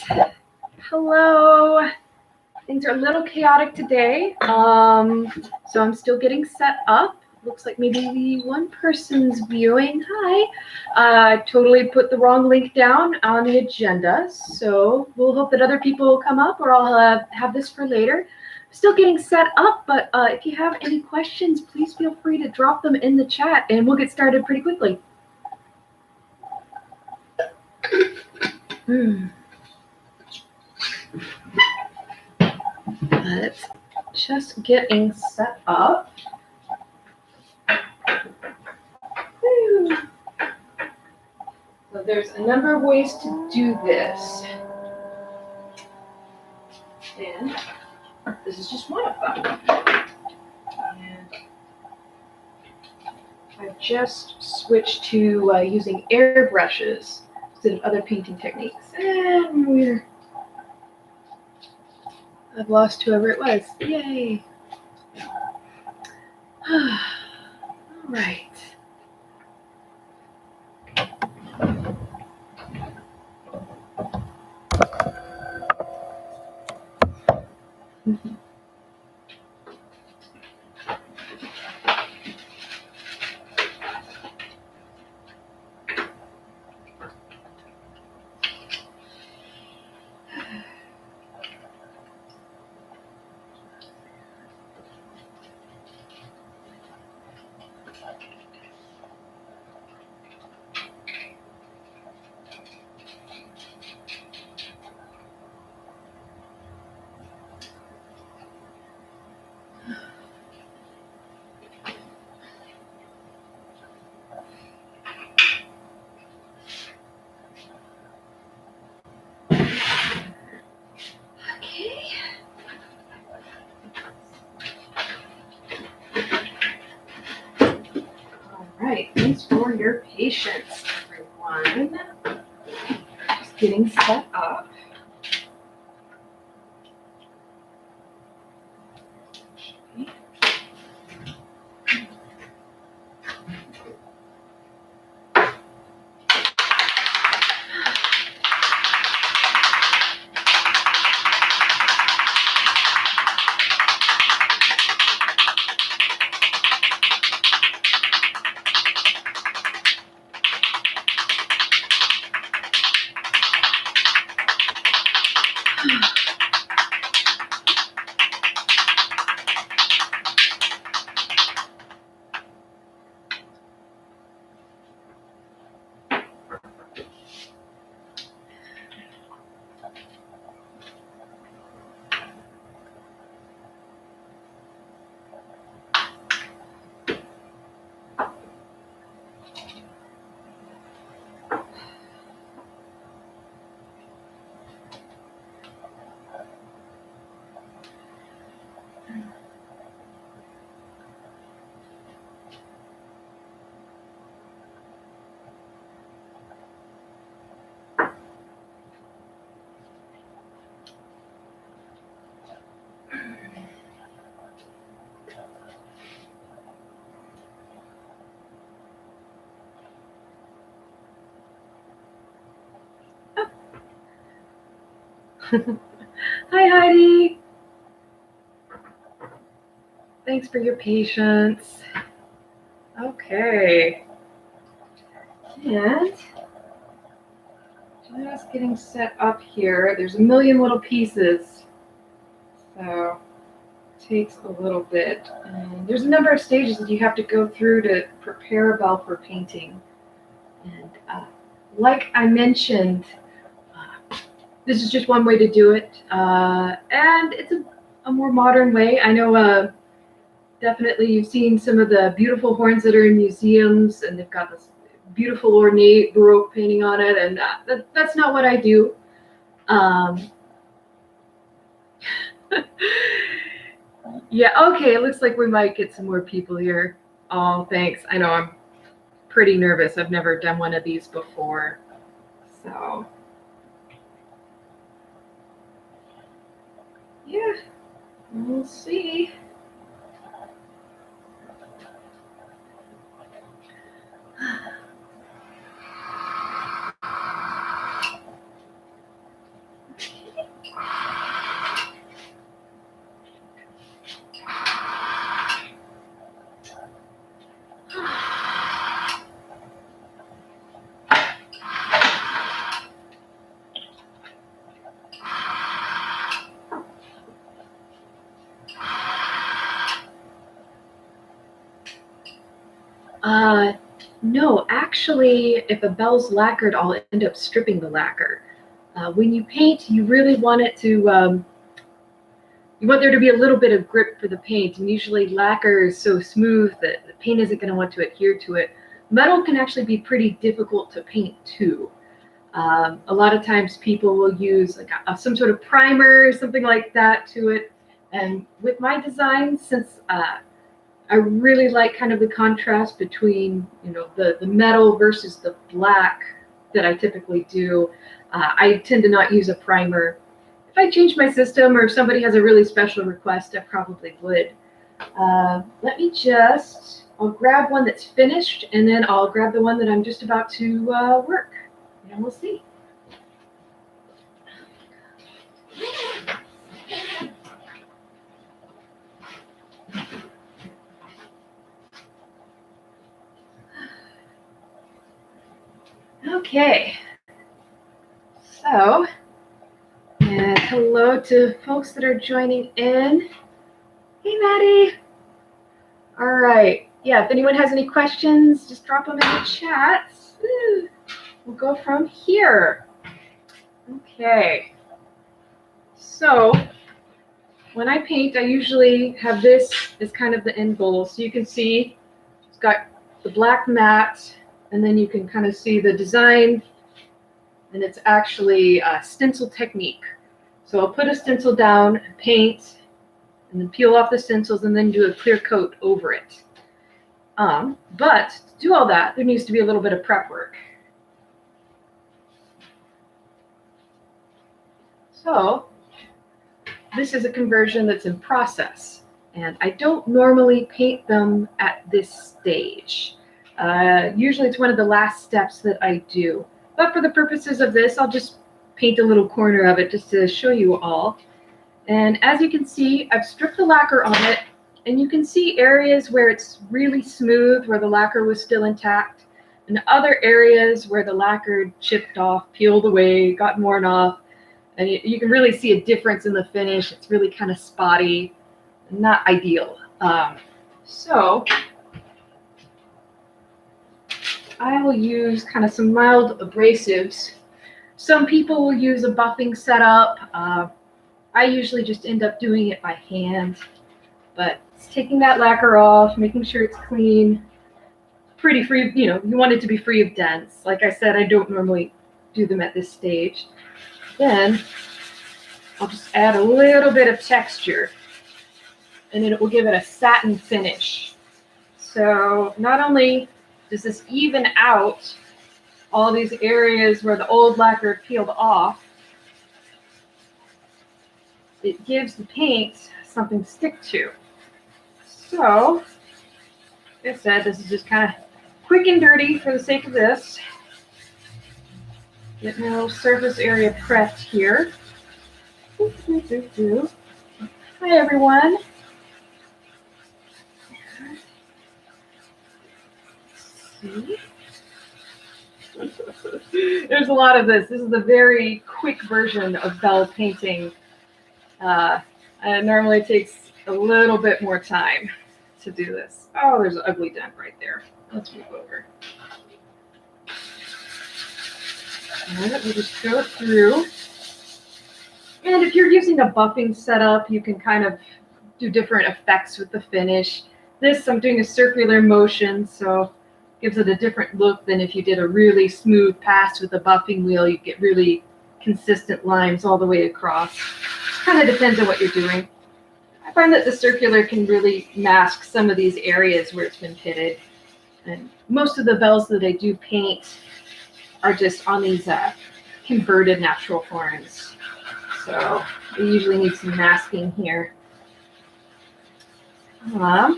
right. Hello. Things are a little chaotic today. So I'm still getting set up. Looks like maybe one person's viewing. Hi. Totally put the wrong link down on the agenda. So we'll hope that other people will come up, or I'll have this for later. Still getting set up, but if you have any questions, please feel free to drop them in the chat and we'll get started pretty quickly. Let's just getting set up. So there's a number of ways to do this. And this is just one of them. And I've just switched to using airbrushes instead of other painting techniques. And I've lost whoever it was. Yay. All right. Thanks for your patience, everyone. Just getting set up. Hi, Heidi. Thanks for your patience. Okay. And just getting set up here. There's a million little pieces, so it takes a little bit. And there's a number of stages that you have to go through to prepare a bell for painting. And like I mentioned, this is just one way to do it, and it's a more modern way. I know definitely you've seen some of the beautiful horns that are in museums, and they've got this beautiful ornate Baroque painting on it, and that's not what I do. Yeah, okay, it looks like we might get some more people here. Oh, thanks. I know I'm pretty nervous. I've never done one of these before, so... yeah, we'll see. No, actually, if a bell's lacquered, I'll end up stripping the lacquer. When you paint, you really want it to, you want there to be a little bit of grip for the paint, and usually lacquer is so smooth that the paint isn't going to want to adhere to it. Metal can actually be pretty difficult to paint too. A lot of times people will use like some sort of primer or something like that to it. And with my design, since I really like kind of the contrast between, the metal versus the black that I typically do, I tend to not use a primer. If I change my system or if somebody has a really special request, I probably would. I'll grab one that's finished, and then I'll grab the one that I'm just about to work, and we'll see. Okay, so, and hello to folks that are joining in. Hey, Maddie. All right, yeah, if anyone has any questions, just drop them in the chat. We'll go from here. Okay, so when I paint, I usually have this as kind of the end goal. So you can see it's got the black mat, and then you can kind of see the design, and it's actually a stencil technique. So I'll put a stencil down, paint, and then peel off the stencils, and then do a clear coat over it. But to do all that, there needs to be a little bit of prep work. So this is a conversion that's in process, and I don't normally paint them at this stage. Usually it's one of the last steps that I do. But for the purposes of this, I'll just paint a little corner of it just to show you all. And as you can see, I've stripped the lacquer on it, and you can see areas where it's really smooth, where the lacquer was still intact, and other areas where the lacquer chipped off, peeled away, got worn off. And you can really see a difference in the finish. It's really kind of spotty, not ideal. So I will use kind of some mild abrasives. Some people will use a buffing setup. I usually just end up doing it by hand, but it's taking that lacquer off, making sure it's clean, pretty free. You want it to be free of dents. Like I said, I don't normally do them at this stage. Then I'll just add a little bit of texture, and it will give it a satin finish. So not only does this even out all these areas where the old lacquer peeled off, it gives the paint something to stick to. So, like I said, this is just kind of quick and dirty for the sake of this. Get my little surface area prepped here. Hi, everyone. See? There's a lot of this. This is a very quick version of bell painting. It normally takes a little bit more time to do this. Oh, there's an ugly dent right there. Let's move over. And we'll just go through. And if you're using a buffing setup, you can kind of do different effects with the finish. This, I'm doing a circular motion, so gives it a different look than if you did a really smooth pass with a buffing wheel. You get really consistent lines all the way across. Kind of depends on what you're doing. I find that the circular can really mask some of these areas where it's been pitted. And most of the bells that I do paint are just on these converted natural horns. So they usually need some masking here. All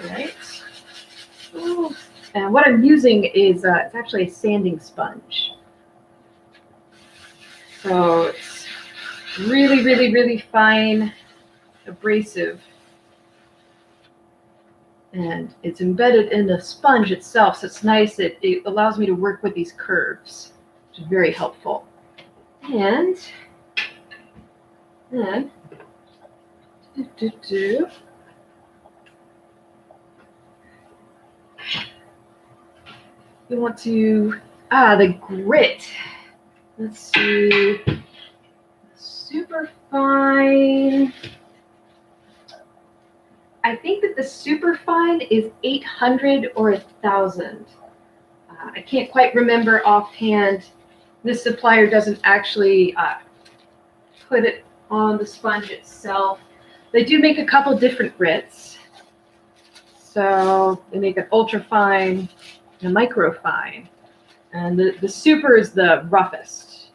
right. Ooh. And what I'm using is it's actually a sanding sponge. So it's really, really, really fine abrasive. And it's embedded in the sponge itself, so it's nice. It allows me to work with these curves, which is very helpful. And then, you want to, the grit. Let's see, super fine. I think that the super fine is 800 or 1,000. I can't quite remember offhand. This supplier doesn't actually put it on the sponge itself. They do make a couple different grits. So they make an ultra fine and a micro fine. And the super is the roughest.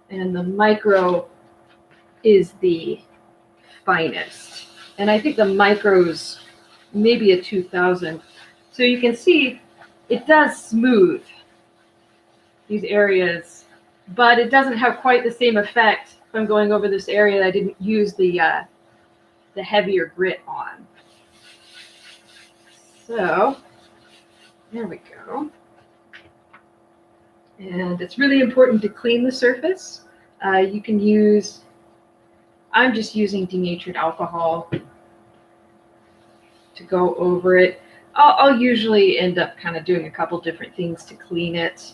And the micro is the finest. And I think the micro's maybe a 2,000. So you can see it does smooth these areas, but it doesn't have quite the same effect if I'm going over this area that I didn't use the heavier grit on. So there we go. And it's really important to clean the surface. You can use, I'm just using denatured alcohol to go over it. I'll usually end up kind of doing a couple different things to clean it,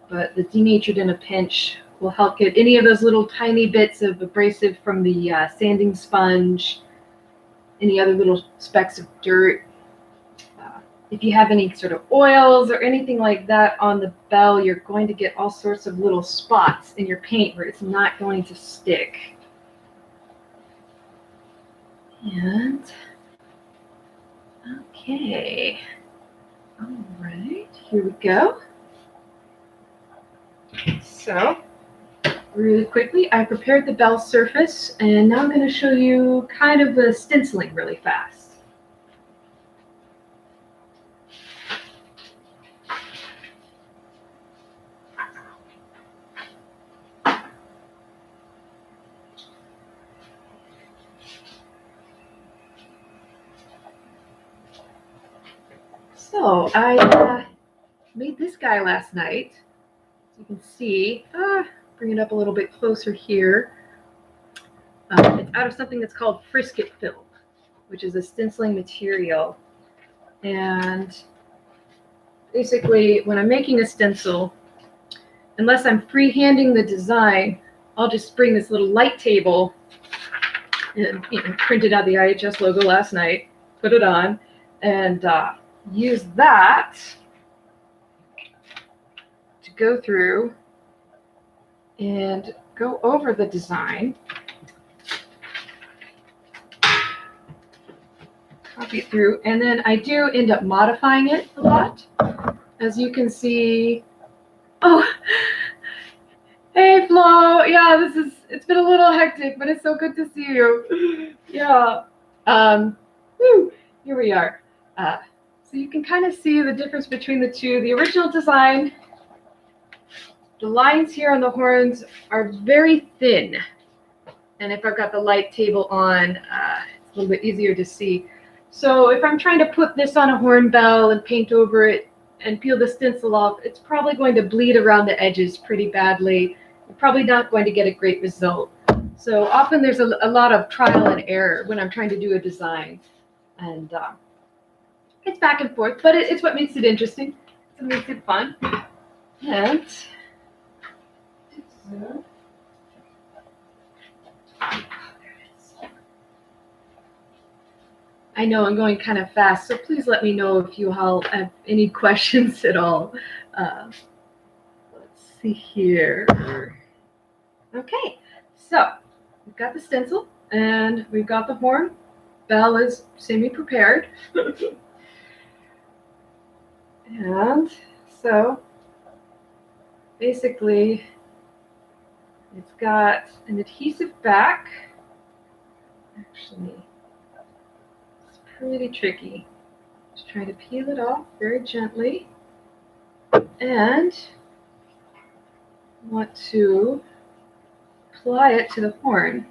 but the denatured in a pinch will help get any of those little tiny bits of abrasive from the sanding sponge, any other little specks of dirt. If you have any sort of oils or anything like that on the bell, you're going to get all sorts of little spots in your paint where it's not going to stick. And okay, all right, here we go. So really quickly, I prepared the bell surface, and now I'm going to show you kind of the stenciling really fast. So I made this guy last night. As you can see, bring it up a little bit closer here. It's out of something that's called frisket film, which is a stenciling material. And basically, when I'm making a stencil, unless I'm freehanding the design, I'll just bring this little light table and printed out the IHS logo last night, put it on, and use that to go through and go over the design. Copy it through, and then I do end up modifying it a lot. As you can see, oh, hey Flo, yeah, it's been a little hectic, but it's so good to see you. Yeah, here we are. So you can kind of see the difference between the two. The original design, the lines here on the horns are very thin. And if I've got the light table on, it's a little bit easier to see. So if I'm trying to put this on a horn bell and paint over it and peel the stencil off, it's probably going to bleed around the edges pretty badly. You're probably not going to get a great result. So often there's a lot of trial and error when I'm trying to do a design. And it's back and forth, but it's what makes it interesting. It makes it fun. And I know I'm going kind of fast, so please let me know if you all have any questions at all. Let's see here. Okay, so we've got the stencil and we've got the horn. Bell is semi-prepared. And so basically it's got an adhesive back. Actually, it's pretty tricky. Just trying to peel it off very gently. And want to apply it to the horn.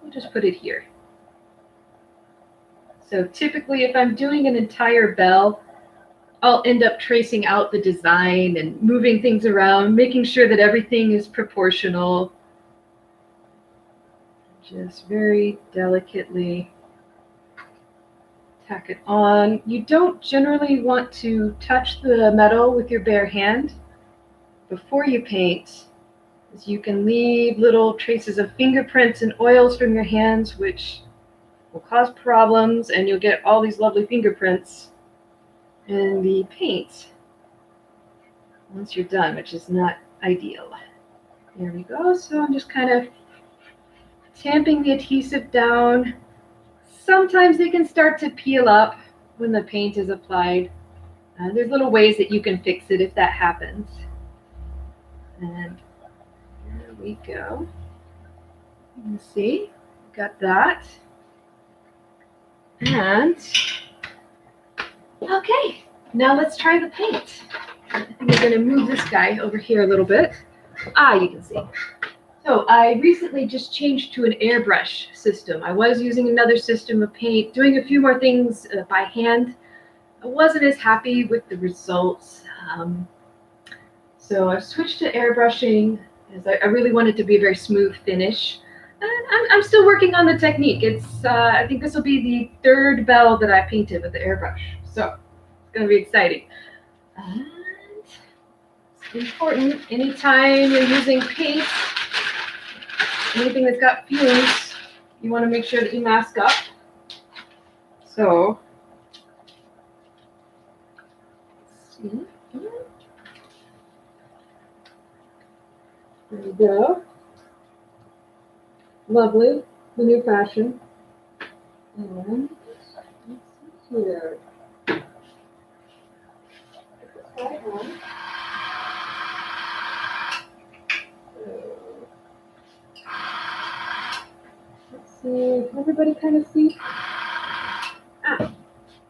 We'll just put it here. So typically if I'm doing an entire bell, I'll end up tracing out the design and moving things around, making sure that everything is proportional. Just very delicately tack it on. You don't generally want to touch the metal with your bare hand before you paint, as you can leave little traces of fingerprints and oils from your hands, which will cause problems, and you'll get all these lovely fingerprints in the paint once you're done, which is not ideal. There we go. So I'm just kind of tamping the adhesive down. Sometimes they can start to peel up when the paint is applied. There's little ways that you can fix it if that happens. And there we go. You can see, got that. And okay, now let's try the paint. I think I'm going to move this guy over here a little bit. You can see. So I recently just changed to an airbrush system. I was using another system of paint, doing a few more things by hand. I wasn't as happy with the results. So I switched to airbrushing, as I really wanted to be a very smooth finish. And I'm still working on the technique. I think this will be the third bell that I painted with the airbrush. So it's going to be exciting. And it's important anytime you're using paint, anything that's got fumes, you want to make sure that you mask up. So, let's see. There we go. Lovely, the new fashion. And let's see here. Let's see, can everybody kind of see?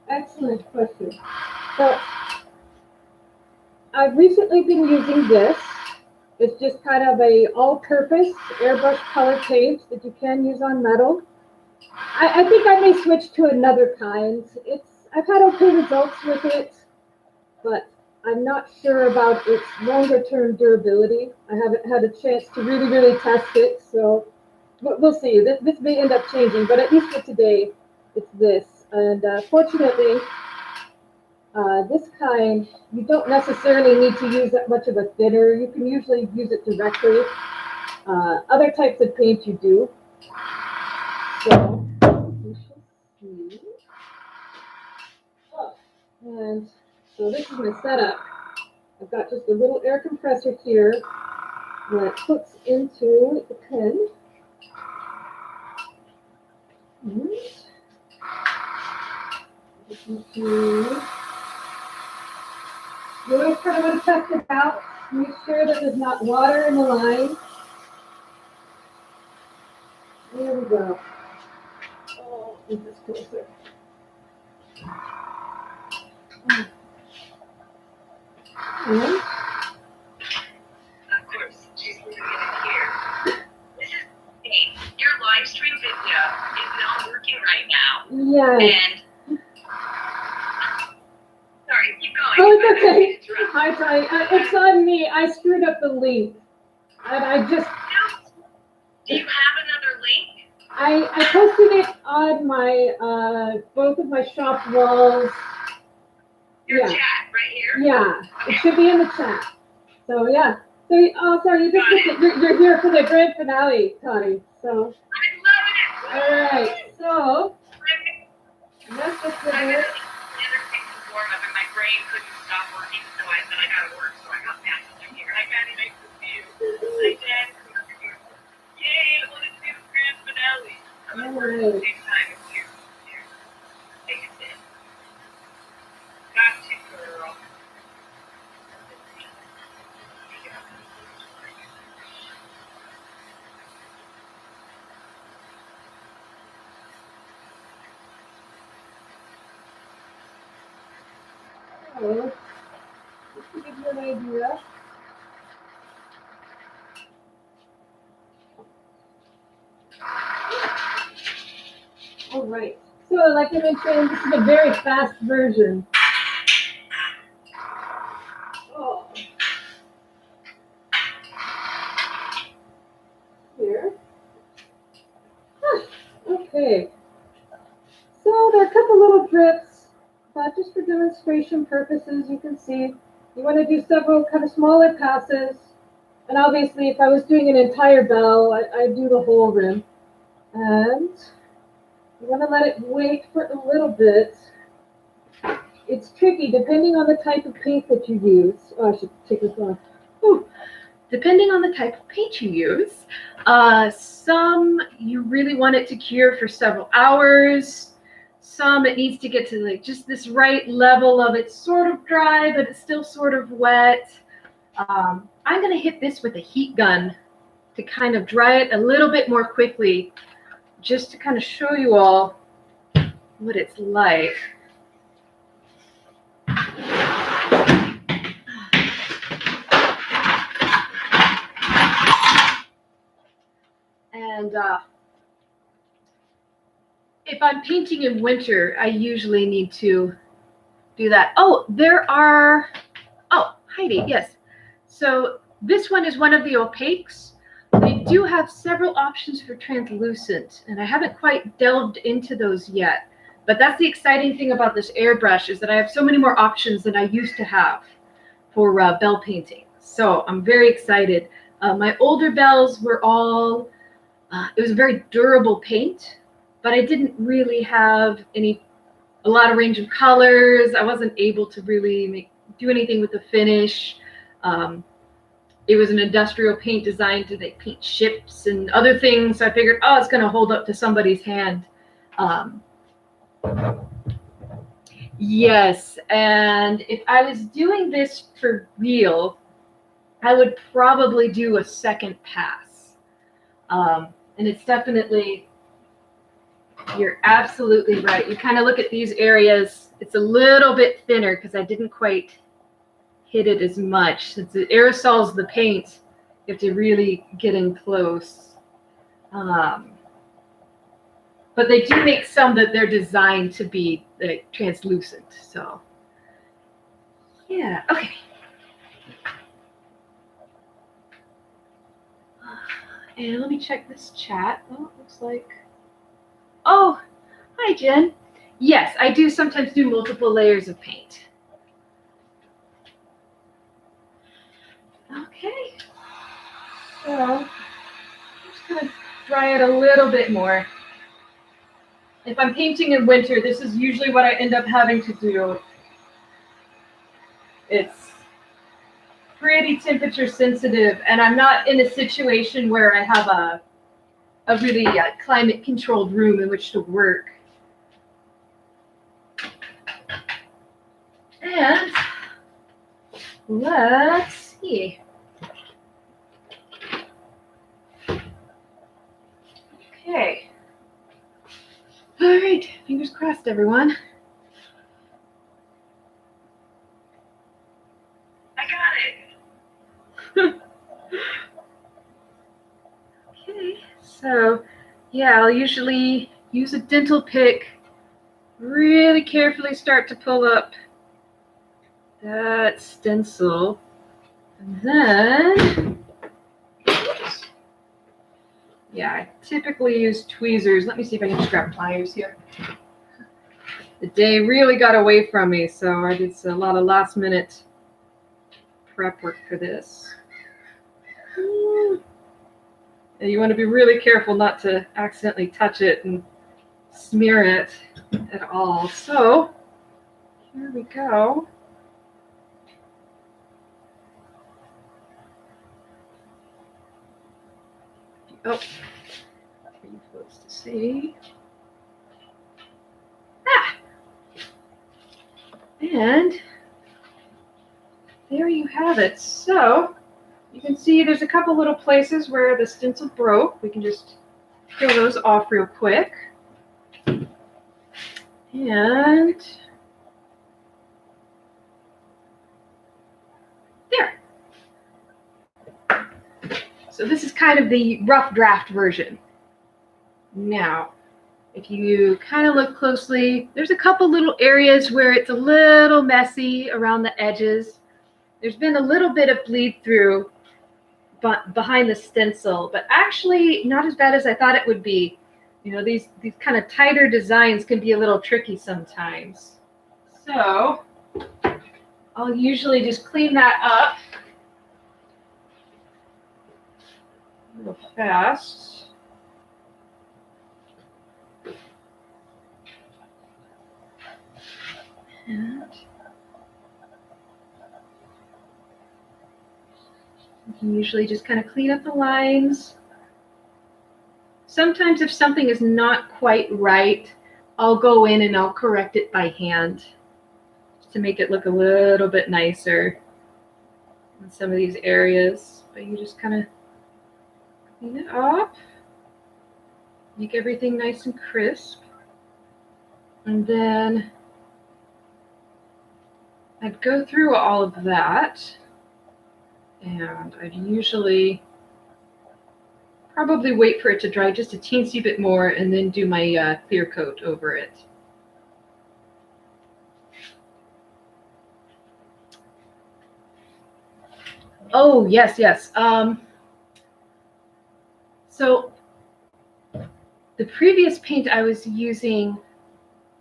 Excellent question. So, I've recently been using this. It's just kind of a all-purpose airbrush color paint that you can use on metal. I think I may switch to another kind. I've had okay results with it, but I'm not sure about its longer-term durability. I haven't had a chance to really test it, so we'll see. This may end up changing, but at least for today, it's this. And fortunately, this kind, you don't necessarily need to use that much of a thinner. You can usually use it directly. Other types of paint you do. So, we should see. Oh, and so this is my setup. I've got just a little air compressor here that hooks into the pen. And you always kind of want to test it out. Make sure that there's not water in the line. There we go. Oh, get this closer. And of course, she's leaving it here. This is Kate. Your live stream video is not working right now. yes. And sorry, keep going. Oh, it's okay. Hi, Tony. It's on me. I screwed up the link. And I just. Do you have another link? I posted it on my both of my shop walls. Your chat right here? Yeah. Okay. It should be in the chat. So yeah. So sorry, you just you're here for the grand finale, Connie. So I love it. all right. So that's just the I got the other thing before, but my brain couldn't stop working, so I said I gotta work, so I got back in here. I got it nice to see you. I did. Yay, I want to do the grand finale. I'm gonna work at the same time as you. Here. Take a sip. Gotcha, girl. So, just to give you an idea. All right. So, like I mentioned, this is a very fast version. Oh. Here. Okay. So there are a couple little drips, but just for demonstration purposes, you can see you want to do several kind of smaller passes. And obviously, if I was doing an entire bell, I'd do the whole rim. And you want to let it wait for a little bit. It's tricky depending on the type of paint that you use. Oh, I should take this off. Ooh. Depending on the type of paint you use, some you really want it to cure for several hours. Some it needs to get to like just this right level of it's sort of dry, but it's still sort of wet. I'm going to hit this with a heat gun to kind of dry it a little bit more quickly, just to kind of show you all what it's like. And if I'm painting in winter, I usually need to do that. Oh, Heidi, yes. So this one is one of the opaques. They do have several options for translucent, and I haven't quite delved into those yet. But that's the exciting thing about this airbrush, is that I have so many more options than I used to have for bell painting. So I'm very excited. My older bells were all, it was a very durable paint, but I didn't really have a lot of range of colors. I wasn't able to really do anything with the finish. It was an industrial paint designed to paint ships and other things. So I figured, oh, it's going to hold up to somebody's hand. Yes, and if I was doing this for real, I would probably do a second pass. And it's definitely, you're absolutely right. You kind of look at these areas, it's a little bit thinner because I didn't quite hit it as much. Since it aerosols the paint, you have to really get in close. But they do make some that they're designed to be translucent. So, yeah, okay. And let me check this chat. Oh, it looks like, oh, hi, Jen. Yes, I do sometimes do multiple layers of paint. Okay. So, I'm just going to dry it a little bit more. If I'm painting in winter, this is usually what I end up having to do. It's pretty temperature sensitive, and I'm not in a situation where I have a really climate controlled room in which to work. And let's see. Okay. All right, fingers crossed, everyone. I got it. Okay, so yeah, I'll usually use a dental pick, really carefully start to pull up that stencil, and then, yeah, I typically use tweezers. Let me see if I can just grab pliers here. The day really got away from me, so I did a lot of last minute prep work for this. And you want to be really careful not to accidentally touch it and smear it at all. So here we go. Oh, for you folks to see. Ah! And there you have it. So you can see there's a couple little places where the stencil broke. We can just peel those off real quick. And there. So this is kind of the rough draft version. Now, if you kind of look closely, there's a couple little areas where it's a little messy around the edges. There's been a little bit of bleed through behind the stencil, but actually not as bad as I thought it would be. You know, these kind of tighter designs can be a little tricky sometimes. So I'll usually just clean that up real fast. And you can usually just kind of clean up the lines. Sometimes if something is not quite right, I'll go in and I'll correct it by hand to make it look a little bit nicer in some of these areas. But you just kind of clean it up, make everything nice and crisp. And then I'd go through all of that, and I'd usually probably wait for it to dry just a teensy bit more and then do my clear coat over it. Oh, yes, yes. So the previous paint I was using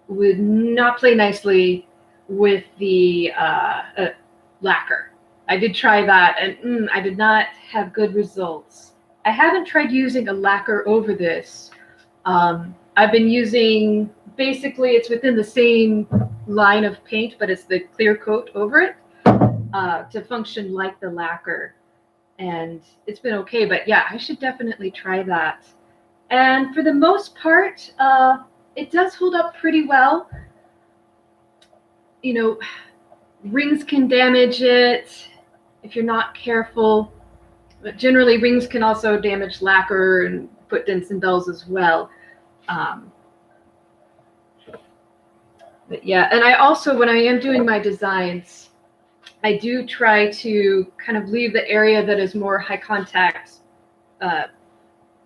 would not play nicely with the lacquer. I did try that, and I did not have good results. I haven't tried using a lacquer over this. I've been using, basically it's within the same line of paint, but it's the clear coat over it to function like the lacquer. And it's been okay, but yeah, I should definitely try that. And for the most part, it does hold up pretty well. You know, rings can damage it if you're not careful. But generally, rings can also damage lacquer and put dents and bells as well. But yeah, and I also, when I am doing my designs, I do try to kind of leave the area that is more high contact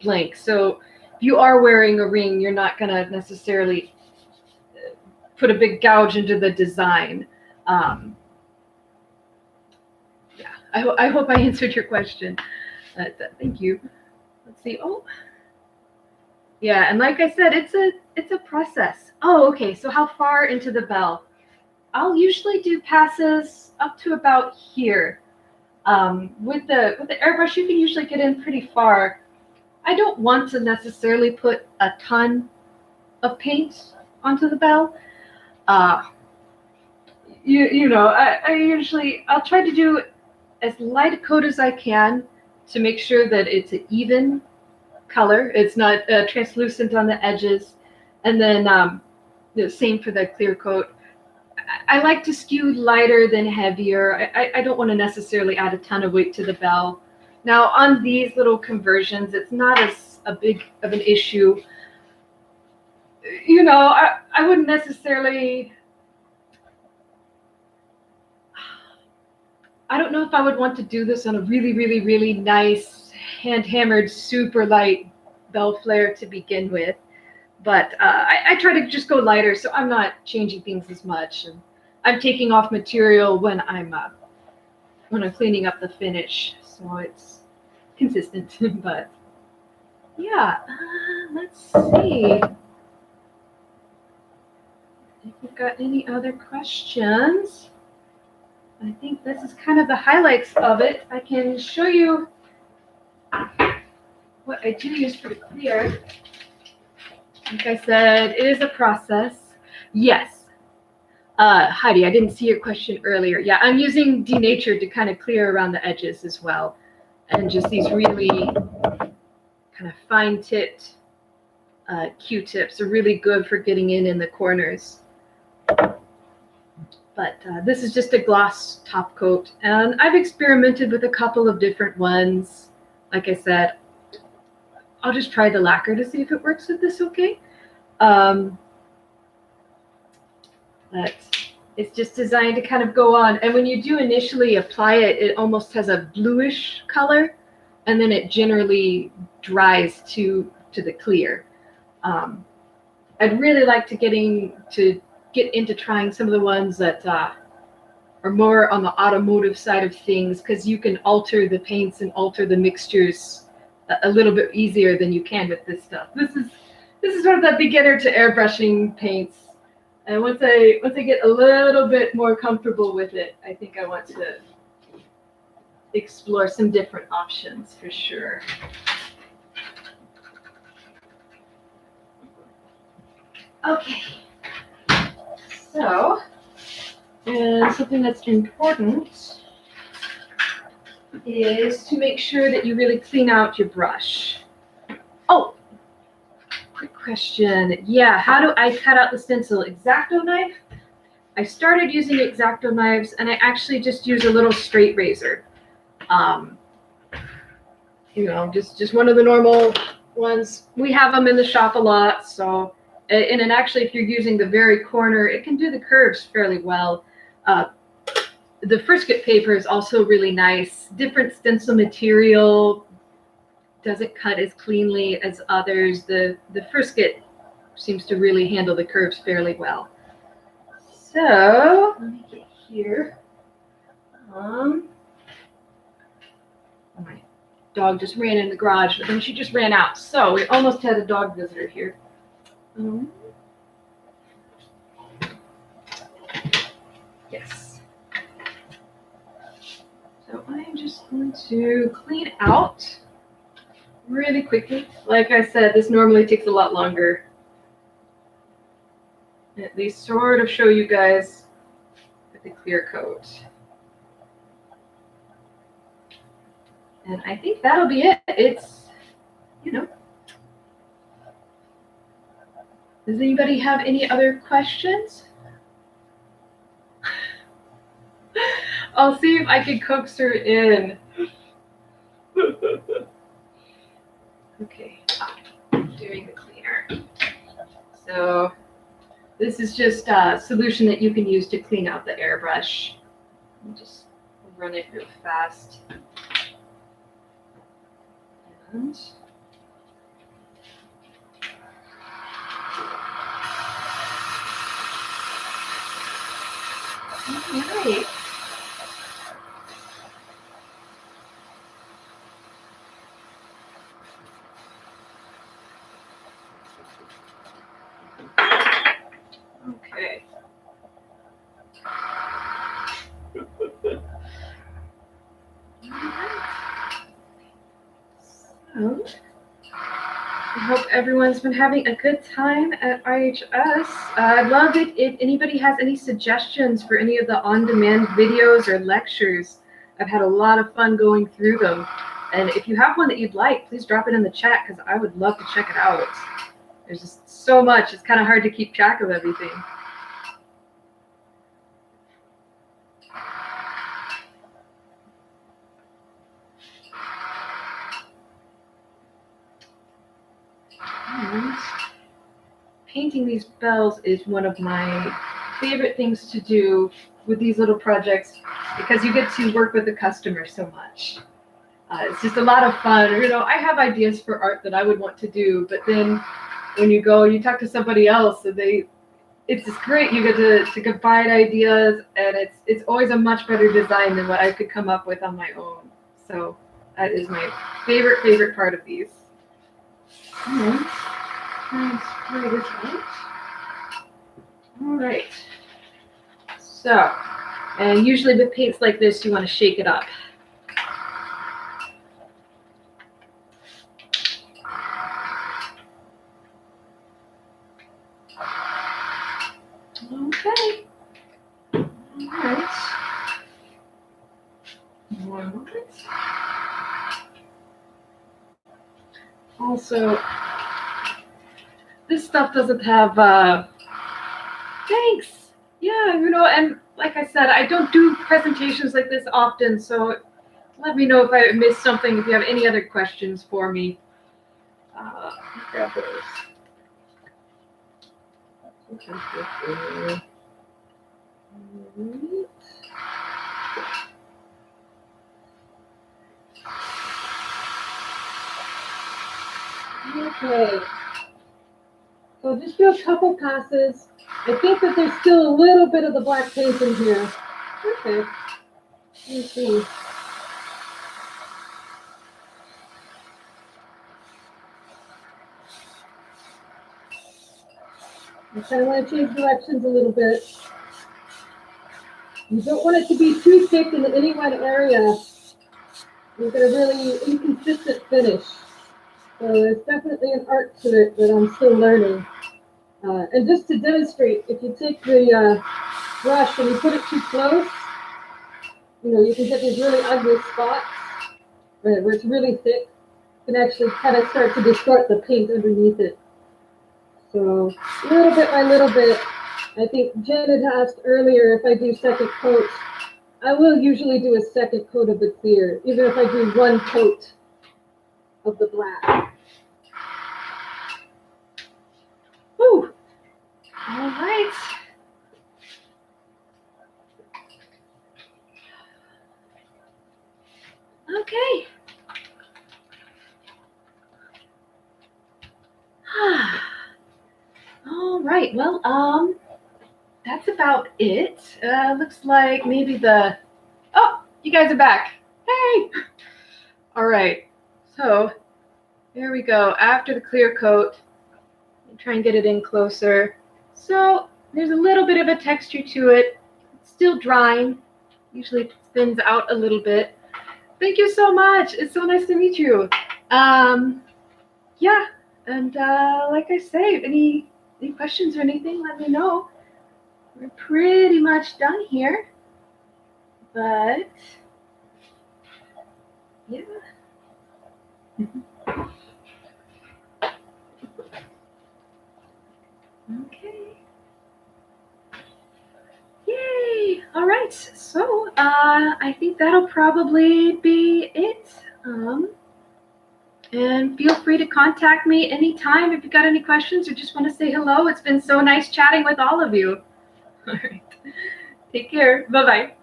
blank. So if you are wearing a ring, you're not going to necessarily put a big gouge into the design. Yeah, I hope I answered your question. Thank you. Let's see. Oh, yeah, and like I said, it's a process. Oh, okay. So how far into the bell? I'll usually do passes up to about here. With the airbrush, you can usually get in pretty far. I don't want to necessarily put a ton of paint onto the bell. You know, I'll try to do as light a coat as I can to make sure that it's an even color. It's not translucent on the edges. And then the same for the clear coat. I like to skew lighter than heavier. I don't want to necessarily add a ton of weight to the bell. Now on these little conversions, it's not as big of an issue. You know, I wouldn't necessarily, I don't know if I would want to do this on a really, really, really nice hand-hammered, super light bell flare to begin with. But I try to just go lighter, so I'm not changing things as much. And I'm taking off material when I'm cleaning up the finish, so it's consistent. But yeah, let's see if we've got any other questions. I think this is kind of the highlights of it. I can show you what I do use for the clear. Like I said, it is a process. Yes. Heidi, I didn't see your question earlier. Yeah, I'm using Denatured to kind of clear around the edges as well. And just these really kind of fine-tipped Q-tips are really good for getting in the corners. But this is just a gloss top coat. And I've experimented with a couple of different ones. Like I said, I'll just try the lacquer to see if it works with this okay. But it's just designed to kind of go on. And when you do initially apply it, it almost has a bluish color. And then it generally dries to the clear. I'd really like to get into trying some of the ones that are more on the automotive side of things, because you can alter the paints and alter the mixtures a little bit easier than you can with this stuff. This is sort of the beginner to airbrushing paints. And once I get a little bit more comfortable with it, I think I want to explore some different options for sure. Okay. So, and something that's important is to make sure that you really clean out your brush. Oh, quick question. Yeah, how do I cut out the stencil? X-Acto knife? I started using X-Acto knives, and I actually just use a little straight razor. You know, just one of the normal ones. We have them in the shop a lot, so, and actually if you're using the very corner, it can do the curves fairly well. The frisket paper is also really nice. Different stencil material doesn't cut as cleanly as others. The frisket seems to really handle the curves fairly well. So let me get here. My dog just ran in the garage, but then she just ran out. So we almost had a dog visitor here. Yes. So I'm just going to clean out really quickly. Like I said, this normally takes a lot longer. At least sort of show you guys with a clear coat. And I think that'll be it. It's, you know. Does anybody have any other questions? I'll see if I can coax her in. Okay, doing the cleaner. So this is just a solution that you can use to clean out the airbrush. Just run it real fast. And all right. Okay. So, I hope everyone's been having a good time at IHS. I'd love it if anybody has any suggestions for any of the on-demand videos or lectures. I've had a lot of fun going through them. And if you have one that you'd like, please drop it in the chat because I would love to check it out. There's just so much. It's kind of hard to keep track of everything. And painting these bells is one of my favorite things to do with these little projects because you get to work with the customer so much. It's just a lot of fun. You know, I have ideas for art that I would want to do, but then when you go, you talk to somebody else, and it's just great. You get to combine ideas, and it's always a much better design than what I could come up with on my own. So that is my favorite part of these. And spray this out. All right. So, and usually with paints like this, you want to shake it up. Okay. All right. One moment. Also, this stuff doesn't have, thanks. Yeah, you know, and like I said, I don't do presentations like this often, so let me know if I missed something, if you have any other questions for me. Grab those. Okay. So just do a couple passes. I think that there's still a little bit of the black paint in here. Okay. Let me see. You kind of want to change directions a little bit. You don't want it to be too thick in any one area. You get a really inconsistent finish. So there's definitely an art to it that I'm still learning. And just to demonstrate, if you take the brush and you put it too close, you can get these really ugly spots where it's really thick. It can actually kind of start to distort the paint underneath it. So little bit by little bit. I think Jen had asked earlier if I do second coats. I will usually do a second coat of the clear, even if I do one coat of the black. Whew. All right. Okay. All right. Well, that's about it. Looks like maybe oh, you guys are back. Hey. All right. So there we go. After the clear coat, try and get it in closer. So there's a little bit of a texture to it. It's still drying. Usually it spins out a little bit. Thank you so much. It's so nice to meet you. Yeah, and like I say, any questions or anything, let me know. We're pretty much done here. But yeah. Okay. Yay! All right. So I think that'll probably be it. And feel free to contact me anytime if you've got any questions or just want to say hello. It's been so nice chatting with all of you. All right. Take care. Bye-bye.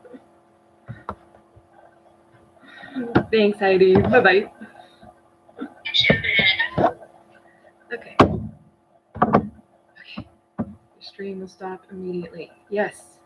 Thanks, Heidi. Bye-bye. Okay. Okay. The stream will stop immediately. Yes.